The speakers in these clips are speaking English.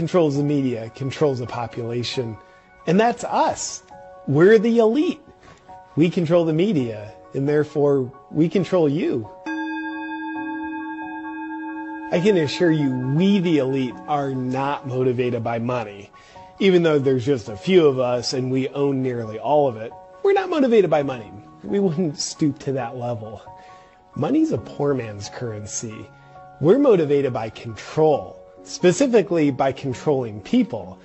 controls the media, controls the population. And that's us. We're the elite. We control the media, and therefore we control you. I can assure you, we the elite are not motivated by money. Even though there's just a few of us and we own nearly all of it, we're not motivated by money. We wouldn't stoop to that level. Money's a poor man's currency. We're motivated by control, specifically by controlling people.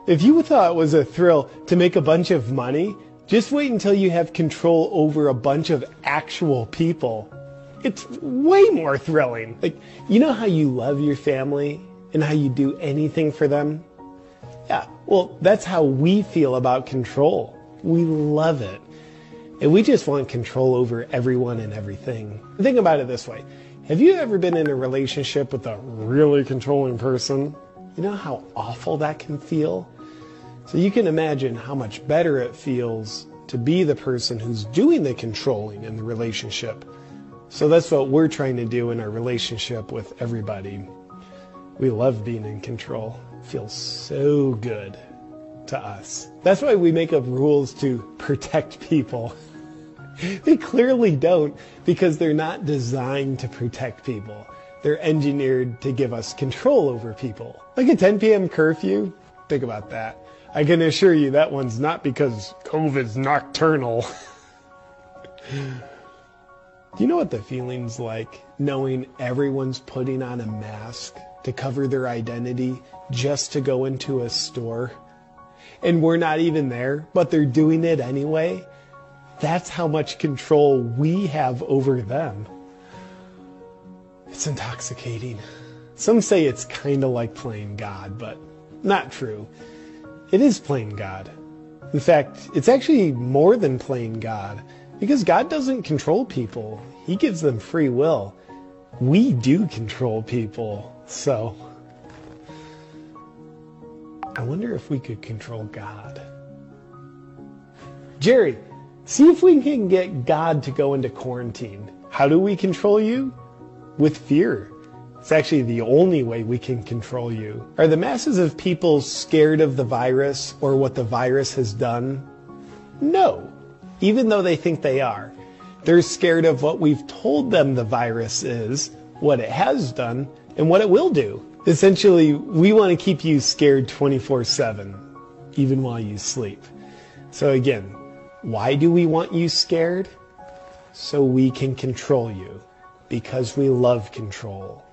If you thought it was a thrill to make a bunch of money, just wait until you have control over a bunch of actual people. It's way more thrilling. Like, you know how you love your family and how you do anything for them? Yeah, well, that's how we feel about control. We love it. And we just want control over everyone and everything. Think about it this way. Have you ever been in a relationship with a really controlling person? You know how awful that can feel? So you can imagine how much better it feels to be the person who's doing the controlling in the relationship. So that's what we're trying to do in our relationship with everybody. We love being in control. It feels so good to us. That's why we make up rules to protect people. They clearly don't, because they're not designed to protect people. They're engineered to give us control over people. Like a 10 p.m. curfew, think about that. I can assure you that one's not because COVID's nocturnal. Do you know what the feeling's like knowing everyone's putting on a mask to cover their identity just to go into a store? And we're not even there, but they're doing it anyway? That's how much control we have over them. It's intoxicating. Some say it's kind of like playing God, but not true. It is playing God. In fact, it's actually more than playing God, because God doesn't control people. He gives them free will. We do control people, so I wonder if we could control God. Jerry, see if we can get God to go into quarantine. How do we control you? With fear. It's actually the only way we can control you. Are the masses of people scared of the virus or what the virus has done? No, even though they think they are. They're scared of what we've told them the virus is, what it has done, and what it will do. Essentially, we want to keep you scared 24/7, even while you sleep. So again, why do we want you scared? So we can control you, because we love control,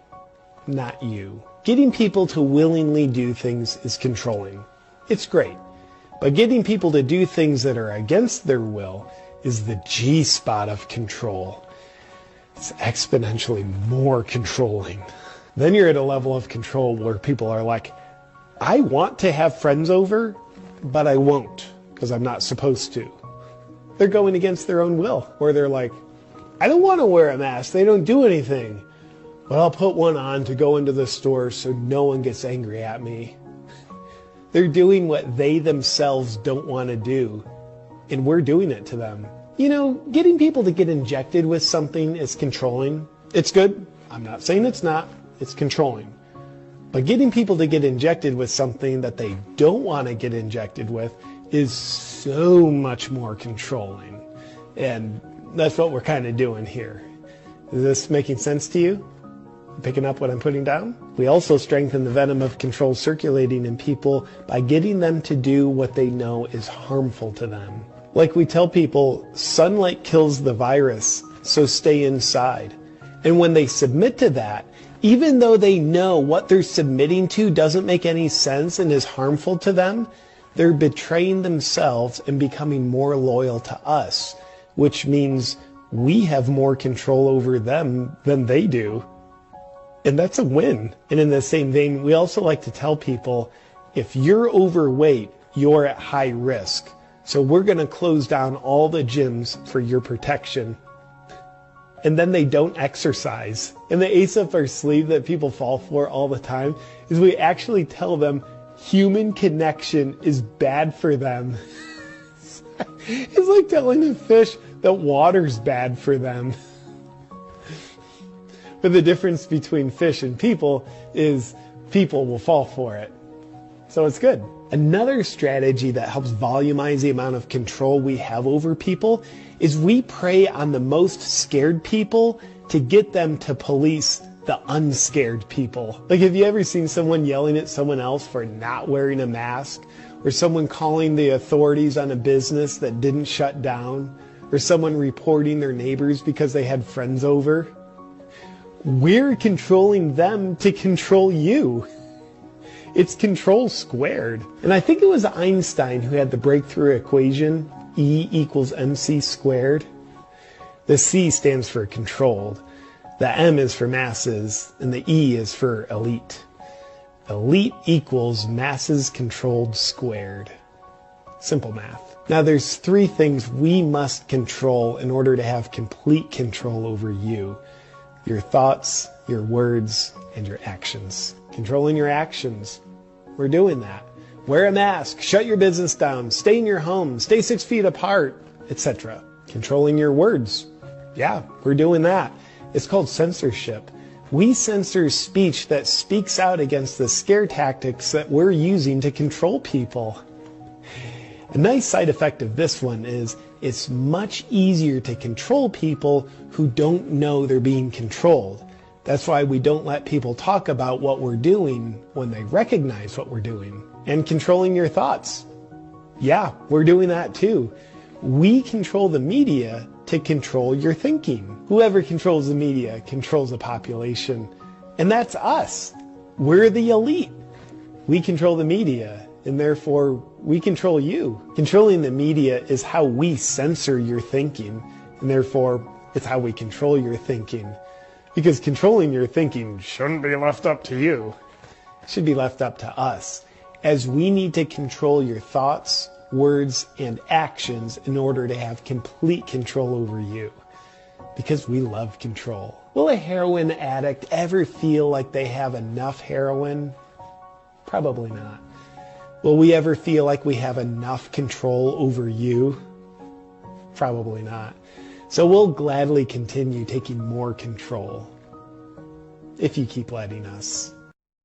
not you. Getting people to willingly do things is controlling. It's great. But getting people to do things that are against their will is the G-spot of control. It's exponentially more controlling. Then you're at a level of control where people are like, I want to have friends over, but I won't because I'm not supposed to. They're going against their own will. Or they're like, I don't want to wear a mask. They don't do anything. But I'll put one on to go into the store so no one gets angry at me. They're doing what they themselves don't want to do, and we're doing it to them. You know, getting people to get injected with something is controlling. It's good. I'm not saying it's not. It's controlling. But getting people to get injected with something that they don't want to get injected with is so much more controlling. And that's what we're kind of doing here. Is this making sense to you? Picking up what I'm putting down? We also strengthen the venom of control circulating in people by getting them to do what they know is harmful to them. Like we tell people, sunlight kills the virus, so stay inside. And when they submit to that, even though they know what they're submitting to doesn't make any sense and is harmful to them, they're betraying themselves and becoming more loyal to us, which means we have more control over them than they do. And that's a win. And in the same vein, we also like to tell people, if you're overweight, you're at high risk. So we're going to close down all the gyms for your protection. And then they don't exercise. And the ace up our sleeve that people fall for all the time is we actually tell them human connection is bad for them. It's like telling a fish that water's bad for them. But the difference between fish and people is people will fall for it. So it's good. Another strategy that helps volumize the amount of control we have over people is we prey on the most scared people to get them to police the unscared people. Like, have you ever seen someone yelling at someone else for not wearing a mask? Or someone calling the authorities on a business that didn't shut down? Or someone reporting their neighbors because they had friends over? We're controlling them to control you. It's control squared. And I think it was Einstein who had the breakthrough equation, E equals mc squared. The C stands for controlled, the M is for masses, and the E is for elite. Elite equals masses controlled squared. Simple math. Now there's 3 things we must control in order to have complete control over you. Your thoughts, your words, and your actions. Controlling your actions. We're doing that. Wear a mask, shut your business down, stay in your home, stay 6 feet apart, etc. Controlling your words. Yeah, we're doing that. It's called censorship. We censor speech that speaks out against the scare tactics that we're using to control people. A nice side effect of this one is it's much easier to control people who don't know they're being controlled. That's why we don't let people talk about what we're doing when they recognize what we're doing. And controlling your thoughts. Yeah, we're doing that too. We control the media to control your thinking. Whoever controls the media controls the population. And that's us. We're the elite. We control the media, and therefore we control you. Controlling the media is how we censor your thinking, and therefore it's how we control your thinking. Because controlling your thinking shouldn't be left up to you. It should be left up to us, as we need to control your thoughts, words, and actions in order to have complete control over you. Because we love control. Will a heroin addict ever feel like they have enough heroin? Probably not. Will we ever feel like we have enough control over you? Probably not. So we'll gladly continue taking more control if you keep letting us.